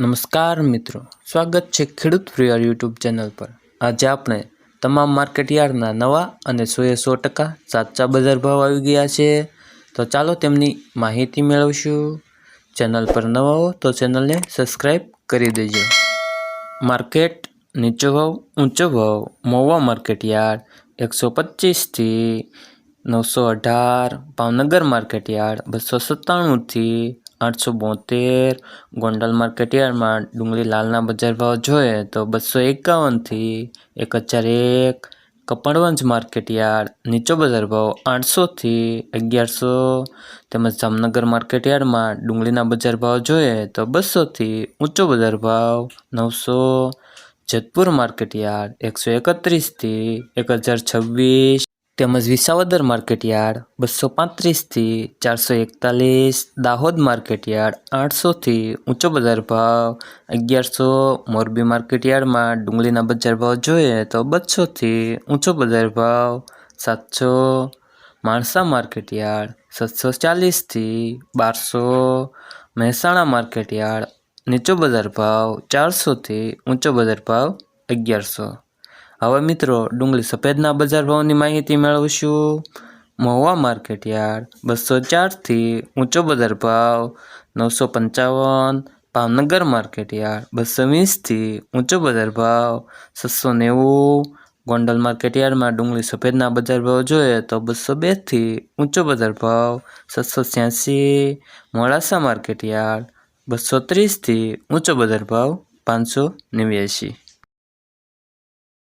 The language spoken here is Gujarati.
નમસ્કાર મિત્રો, સ્વાગત છે ખેડૂત પ્રિય યુટ્યુબ ચેનલ પર। આજે આપણે તમામ માર્કેટયાર્ડના નવા અને 100% સાચા બજાર ભાવ આવી ગયા છે, તો ચાલો તેમની માહિતી મેળવશું। ચેનલ પર નવા હો તો ચેનલને સબસ્ક્રાઈબ કરી દેજો। માર્કેટ નીચો ભાવ ઊંચો ભાવ મહુવા માર્કેટયાર્ડ 125 થી 918, ભાવનગર માર્કેટયાર્ડ 297 થી 872, ગોંડલ માર્કેટયાર્ડમાં ડુંગળી લાલના બજાર ભાવ જોઈએ તો 251 થી 1001, કપડવંજ માર્કેટયાર્ડ નીચો બજાર ભાવ 800 થી 1100, તેમજ જામનગર માર્કેટયાર્ડમાં ડુંગળીના બજાર ભાવ જોઈએ તો 200 થી ઊંચો બજાર ભાવ 900, જેતપુર માર્કેટયાર્ડ 131 થી 1026, તેમજ વિસાવદર માર્કેટયાર્ડ 235 થી 441, દાહોદ માર્કેટયાર્ડ 800 થી ઊંચો બજાર ભાવ 1100, મોરબી માર્કેટયાર્ડમાં ડુંગળીના બજાર ભાવ જોઈએ તો 200 થી ઊંચો બજાર ભાવ 700, માણસા માર્કેટયાર્ડ 740 થી 1200, મહેસાણા માર્કેટયાર્ડ નીચો બજાર ભાવ 400 થી ઊંચો બજાર ભાવ 1100। હવે મિત્રો ડુંગળી સફેદના બજાર ભાવની માહિતી મેળવશું। મહુવા માર્કેટયાર્ડ 204 થી ઊંચો બજાર ભાવ 955, ભાવનગર માર્કેટયાર્ડ 220 થી ઊંચો બજાર ભાવ 690, ગોંડલ માર્કેટયાર્ડમાં ડુંગળી સફેદના બજાર ભાવ જોઈએ તો 202 થી ઊંચો બજાર ભાવ 786, મોડાસા માર્કેટયાર્ડ 230 થી ઊંચો બજાર ભાવ 589।